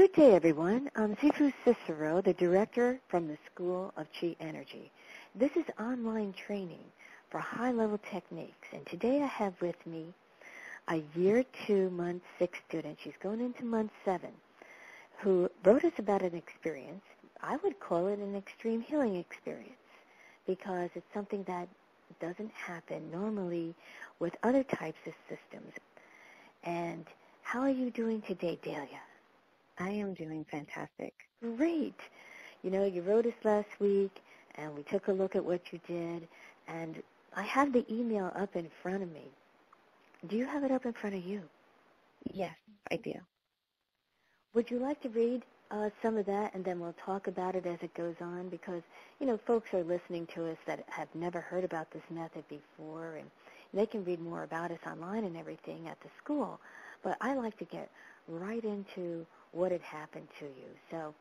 Good day, everyone. I'm Sifu Cicero, the director from the School of Chi Energy. This is online training for high-level techniques, and today I have with me a year 2, month 6 student. She's going into month 7, who wrote us about an experience. I would call it an extreme healing experience because it's something that doesn't happen normally with other types of systems. And how are you doing today, Dahlia? I am doing fantastic. Great. You know, you wrote us last week, and we took a look at what you did, and I have the email up in front of me. Do you have it up in front of you? Yes, I do. Would you like to read some of that, and then we'll talk about it as it goes on? Because, you know, folks are listening to us that have never heard about this method before, and they can read more about us online and everything at the school. But I like to get right into what had happened to you. So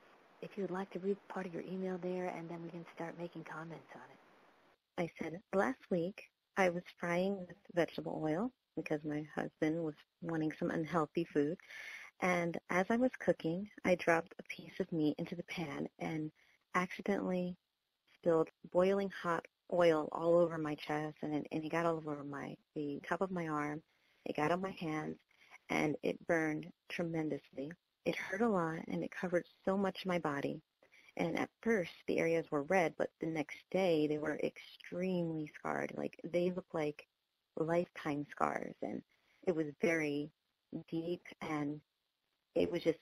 if you would like to read part of your email there, and then we can start making comments on it. I said, last week I was frying with vegetable oil because my husband was wanting some unhealthy food. And as I was cooking, I dropped a piece of meat into the pan and accidentally spilled boiling hot oil all over my chest, and it got all over the top of my arm. It got on my hands, and it burned tremendously. It hurt a lot, and it covered so much of my body. And at first, the areas were red, but the next day, they were extremely scarred. Like, they looked like lifetime scars, and it was very deep, and it was just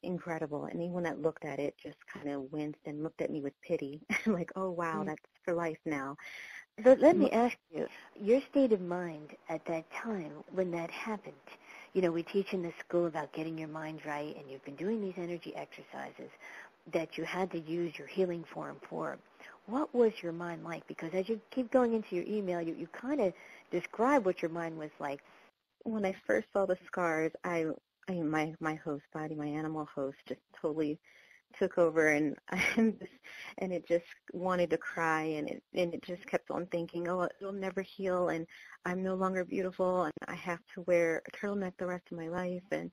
incredible. And anyone that looked at it just kind of winced and looked at me with pity, like, oh, wow, that's for life now. So let me ask you, your state of mind at that time when that happened. You know, we teach in the school about getting your mind right, and you've been doing these energy exercises that you had to use your healing form for. What was your mind like? Because as you keep going into your email, you kind of describe what your mind was like. When I first saw the scars, my host body, my animal host, just totally took over, and and it just wanted to cry, and it just kept on thinking, oh, it'll never heal, and I'm no longer beautiful, and I have to wear a turtleneck the rest of my life, and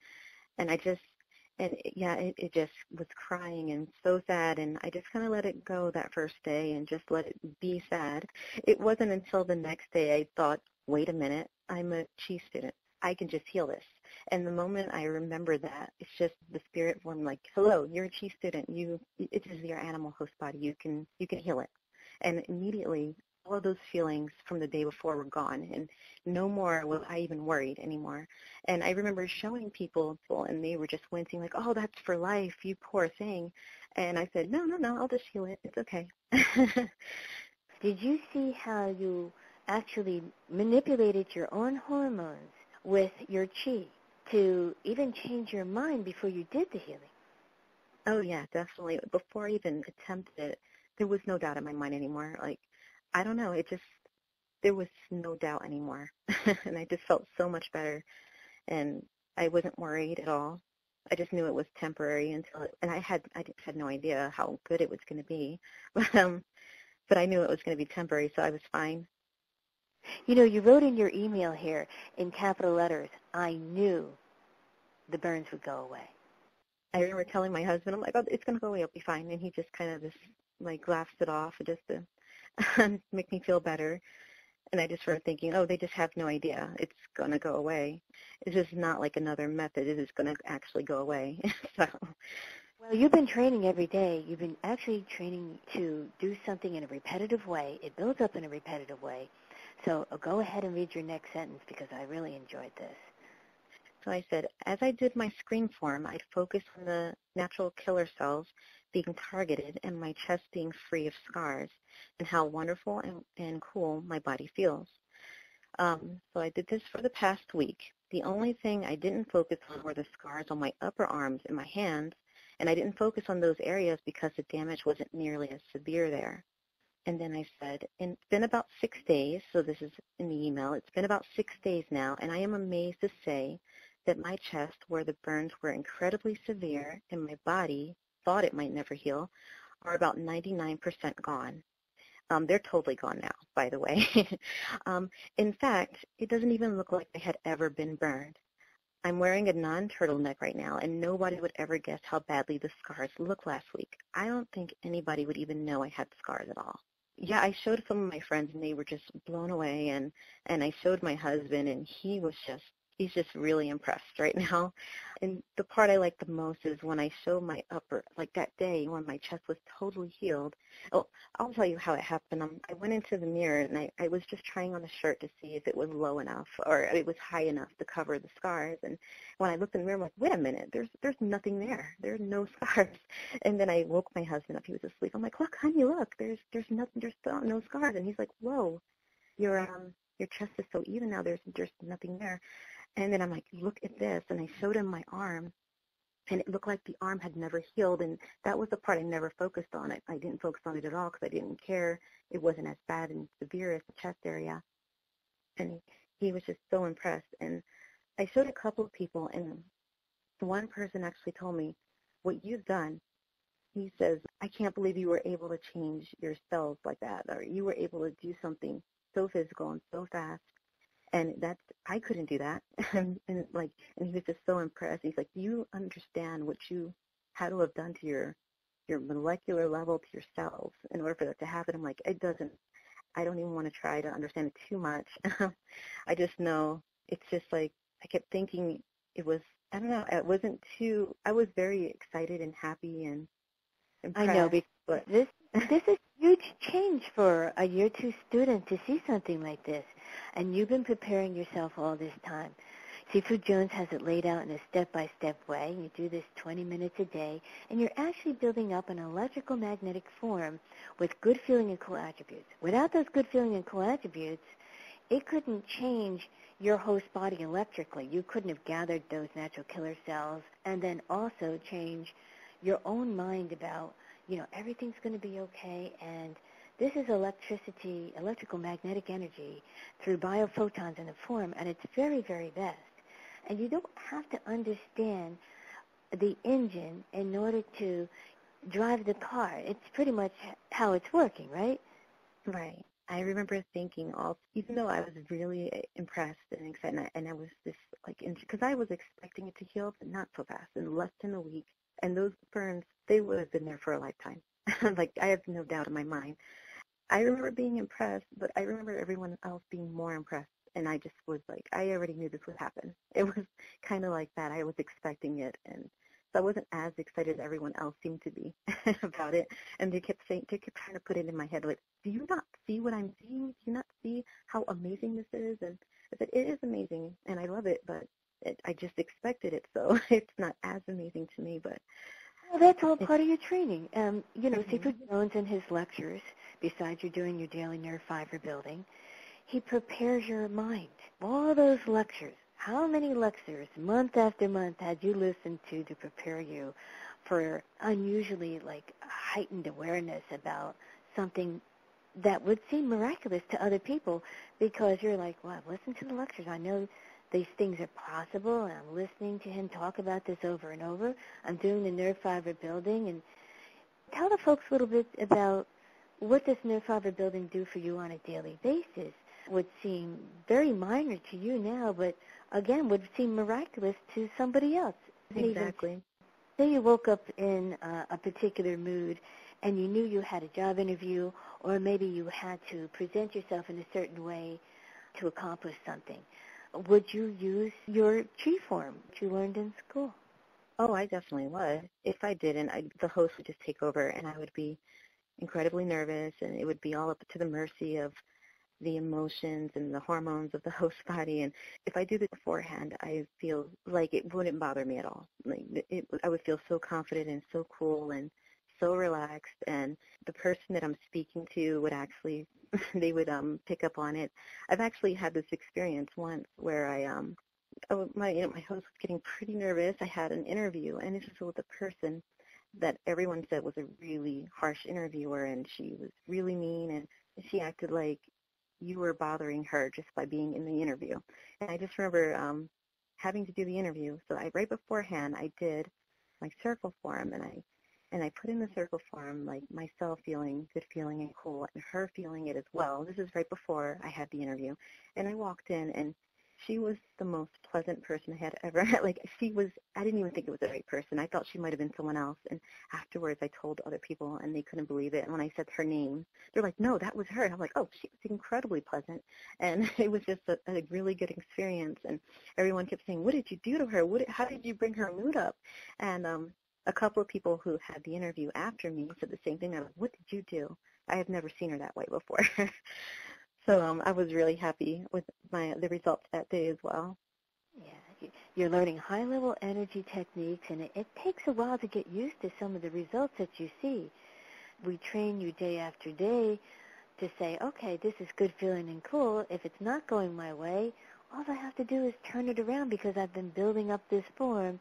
it just was crying and so sad, and I just kind of let it go that first day and just let it be sad. It wasn't until the next day I thought, wait a minute, I'm a Chi student. I can just heal this. And the moment I remember that, it's just the spirit form, like, hello, you're a Chi student. It is your animal host body. You can heal it. And immediately, all of those feelings from the day before were gone, and no more was I even worried anymore. And I remember showing people, and they were just wincing, like, oh, that's for life, you poor thing. And I said, no, I'll just heal it. It's okay. Did you see how you actually manipulated your own hormones with your Chi to even change your mind before you did the healing? Oh, yeah, definitely. Before I even attempted it, there was no doubt in my mind anymore. Like, I don't know, there was no doubt anymore. And I just felt so much better, and I wasn't worried at all. I just knew it was temporary and I just had no idea how good it was going to be. But I knew it was going to be temporary, so I was fine. You know, you wrote in your email here in capital letters, I knew the burns would go away. I remember telling my husband, I'm like, oh, it's going to go away, I'll be fine. And he just kind of laughs it off just to make me feel better. And I just started thinking, oh, they just have no idea. It's going to go away. It's just not like another method. It is going to actually go away. So. Well, you've been training every day. You've been actually training to do something in a repetitive way. It builds up in a repetitive way. So go ahead and read your next sentence because I really enjoyed this. So I said, as I did my screen form, I'd focus on the natural killer cells being targeted and my chest being free of scars and how wonderful and cool my body feels. So I did this for the past week. The only thing I didn't focus on were the scars on my upper arms and my hands, and I didn't focus on those areas because the damage wasn't nearly as severe there. And then I said, and it's been about 6 days, so this is in the email, it's been about 6 days now, and I am amazed to say that my chest, where the burns were incredibly severe and my body thought it might never heal, are about 99% gone. They're totally gone now, by the way. In fact, it doesn't even look like they had ever been burned. I'm wearing a non-turtleneck right now, and nobody would ever guess how badly the scars looked last week. I don't think anybody would even know I had scars at all. Yeah, I showed some of my friends, and they were just blown away, and I showed my husband, and he's just really impressed right now. And the part I like the most is when I show my upper, like that day when my chest was totally healed. Oh, I'll tell you how it happened. I went into the mirror, and I was just trying on the shirt to see if it was low enough or it was high enough to cover the scars. And when I looked in the mirror, I'm like, wait a minute, there's nothing there. There's no scars. And then I woke my husband up. He was asleep. I'm like, look, honey, look, there's nothing, there's still no scars. And he's like, whoa, your chest is so even now. There's nothing there. And then I'm like, look at this. And I showed him my arm, and it looked like the arm had never healed. And that was the part I never focused on. I didn't focus on it at all because I didn't care. It wasn't as bad and severe as the chest area. And he was just so impressed. And I showed a couple of people, and one person actually told me, what you've done, he says, I can't believe you were able to change your cells like that, or you were able to do something so physical and so fast. And that's, I couldn't do that. And he was just so impressed. He's like, do you understand what you had to have done to your molecular level, to your cells in order for that to happen? I'm like, I don't even want to try to understand it too much. I just know it's just like, I kept thinking it was, I don't know, I was very excited and happy and impressed. I know, because But this is huge change for a year two student to see something like this. And you've been preparing yourself all this time. Sifu Jones has it laid out in a step-by-step way. You do this 20 minutes a day, and you're actually building up an electrical magnetic form with good feeling and cool attributes. Without those good feeling and cool attributes, it couldn't change your host body electrically. You couldn't have gathered those natural killer cells and then also change your own mind about, everything's going to be okay, and this is electricity, electrical magnetic energy through biophotons in the form, and it's very, very best. And you don't have to understand the engine in order to drive the car. It's pretty much how it's working, right? right. I remember thinking, even though I was really impressed and excited, and I was just like, because I was expecting it to heal, but not so fast, in less than a week. And those burns, they would have been there for a lifetime. Like, I have no doubt in my mind. I remember being impressed, but I remember everyone else being more impressed. And I just was like, I already knew this would happen. It was kind of like that. I was expecting it. And so I wasn't as excited as everyone else seemed to be about it. And they kept trying to put it in my head, like, do you not see what I'm seeing? Do you not see how amazing this is? And I said, it is amazing, and I love it, but I just expected it, so it's not as amazing to me. But Well, that's all part of your training. mm-hmm. Sifu Jones in his lectures, besides you're doing your daily nerve fiber building, he prepares your mind. All those lectures, how many lectures, month after month, had you listened to prepare you for unusually, heightened awareness about something that would seem miraculous to other people because you're like, well, I've listened to the lectures. I know these things are possible, and I'm listening to him talk about this over and over. I'm doing the nerve fiber building. And tell the folks a little bit about what does nerve fiber building do for you on a daily basis. Would seem very minor to you now, but again, would seem miraculous to somebody else. Exactly. Say you woke up in a particular mood and you knew you had a job interview, or maybe you had to present yourself in a certain way to accomplish something. Would you use your chi form that you learned in school? Oh, I definitely would. If I didn't, the host would just take over, and I would be incredibly nervous, and it would be all up to the mercy of the emotions and the hormones of the host body. And if I do this beforehand, I feel like it wouldn't bother me at all. Like I would feel so confident and so cool and so relaxed. And the person that I'm speaking to would actually, they would pick up on it. I've actually had this experience once where my host was getting pretty nervous. I had an interview, and this was with a person that everyone said was a really harsh interviewer, and she was really mean, and she acted like you were bothering her just by being in the interview. And I just remember having to do the interview. So right beforehand, I did my circle form, and I put in the circle form, like myself feeling good feeling and cool, and her feeling it as well. This is right before I had the interview. And I walked in, and She was the most pleasant person I had ever like I didn't even think it was the right person. I thought she might have been someone else. And afterwards I told other people and they couldn't believe it. And when I said her name, they're like, no, that was her. And I'm like, oh, she was incredibly pleasant. And it was just a really good experience. And everyone kept saying, what did you do to her? How did you bring her mood up? And a couple of people who had the interview after me said the same thing. I was, what did you do? I have never seen her that way before. So I was really happy with the results that day as well. Yeah, you're learning high-level energy techniques, and it takes a while to get used to some of the results that you see. We train you day after day to say, okay, this is good feeling and cool. If it's not going my way, all I have to do is turn it around because I've been building up this form,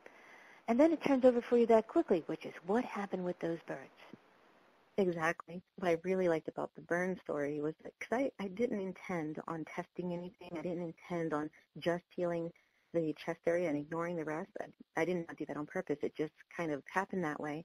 and then it turns over for you that quickly, which is what happened with those burns. Exactly. What I really liked about the burn story was that because I didn't intend on testing anything. I didn't intend on just healing the chest area and ignoring the rest. I did not do that on purpose. It just kind of happened that way.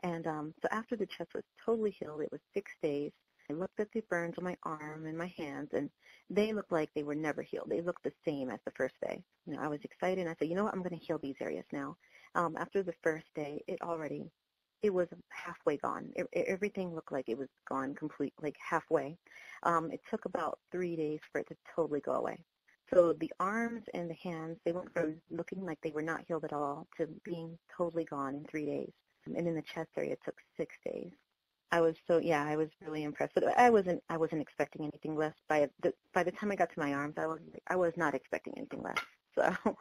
And so after the chest was totally healed, it was 6 days. I looked at the burns on my arm and my hands, and they looked like they were never healed. They looked the same as the first day. I was excited, and I said, you know what, I'm going to heal these areas now. After the first day, it was halfway gone. Everything looked like it was gone complete, like halfway. It took about 3 days for it to totally go away. So the arms and the hands, they went from looking like they were not healed at all to being totally gone in 3 days. And in the chest area, it took 6 days. I was really impressed. But I wasn't expecting anything less. By the time I got to my arms, I was not expecting anything less. So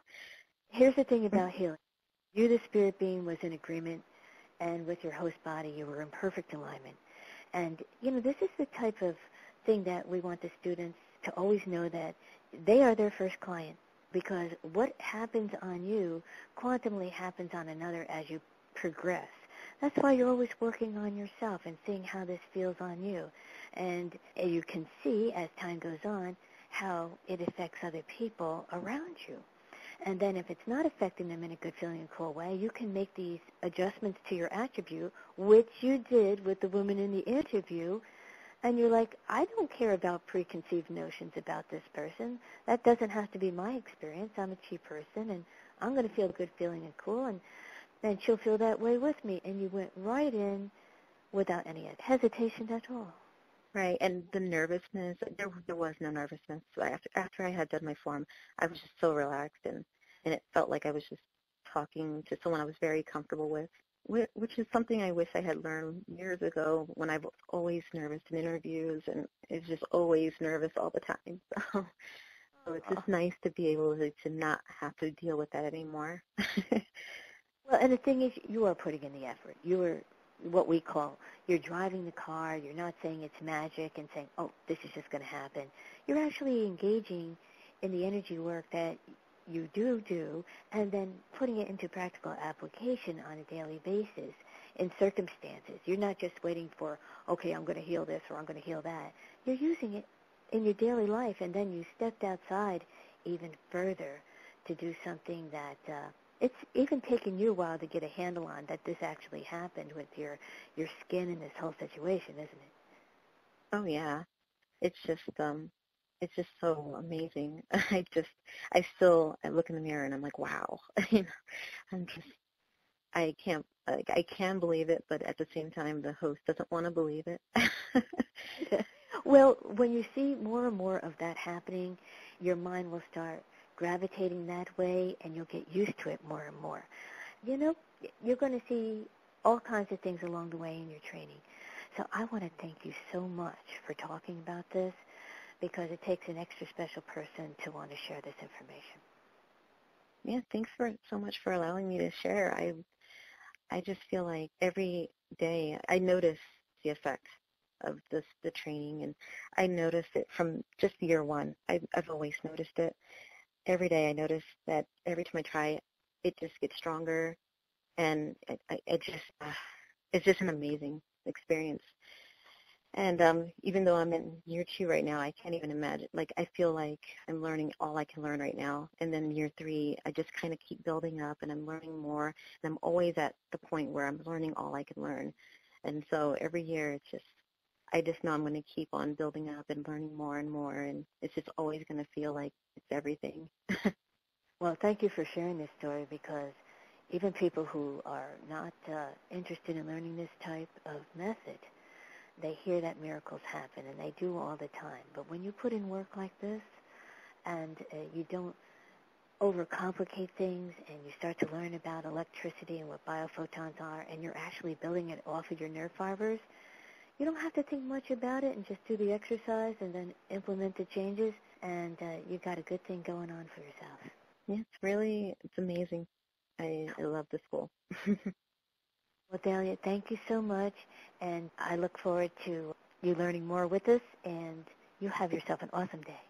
here's the thing about healing. You, the spirit being, was in agreement, and with your host body, you were in perfect alignment. And, this is the type of thing that we want the students to always know, that they are their first client, because what happens on you quantumly happens on another as you progress. That's why you're always working on yourself and seeing how this feels on you. And you can see, as time goes on, how it affects other people around you. And then if it's not affecting them in a good feeling and cool way, you can make these adjustments to your attribute, which you did with the woman in the interview. And you're like, I don't care about preconceived notions about this person. That doesn't have to be my experience. I'm a chi person, and I'm going to feel good feeling and cool, and she'll feel that way with me. And you went right in without any hesitation at all. Right, and the nervousness, there was no nervousness. After I had done my form, I was just so relaxed, and it felt like I was just talking to someone I was very comfortable with, which is something I wish I had learned years ago when I was always nervous in interviews, and it's just always nervous all the time. So it's just nice to be able to not have to deal with that anymore. Well, and the thing is, you are putting in the effort. You are what we call, you're driving the car. You're not saying it's magic and saying, oh, this is just going to happen. You're actually engaging in the energy work that you do, and then putting it into practical application on a daily basis in circumstances. You're not just waiting for, okay, I'm going to heal this or I'm going to heal that. You're using it in your daily life, and then you stepped outside even further to do something that it's even taken you a while to get a handle on, that this actually happened with your skin in this whole situation, isn't it? Oh yeah, it's just so amazing. I look in the mirror and I'm like, wow. I can believe it, but at the same time, the host doesn't want to believe it. Well, when you see more and more of that happening, your mind will start gravitating that way, and you'll get used to it more and more. You're going to see all kinds of things along the way in your training. So I want to thank you so much for talking about this, because it takes an extra special person to want to share this information. Yeah, thanks so much for allowing me to share. I just feel like every day I notice the effect of the training, and I noticed it from just year one. I've always noticed it. Every day I notice that every time I try it, it just gets stronger, and it's just an amazing experience. And even though I'm in year 2 right now, I can't even imagine. Like, I feel like I'm learning all I can learn right now. And then year 3, I just kind of keep building up, and I'm learning more. And I'm always at the point where I'm learning all I can learn. And so every year, I just know I'm going to keep on building up and learning more and more, and it's just always going to feel like it's everything. Well, thank you for sharing this story, because even people who are not interested in learning this type of method, they hear that miracles happen, and they do all the time. But when you put in work like this, and you don't overcomplicate things, and you start to learn about electricity and what biophotons are, and you're actually building it off of your nerve fibers, you don't have to think much about it, and just do the exercise and then implement the changes, and you got a good thing going on for yourself. Yeah, it's amazing. I love the school. Well, Dahlia, thank you so much, and I look forward to you learning more with us, and you have yourself an awesome day.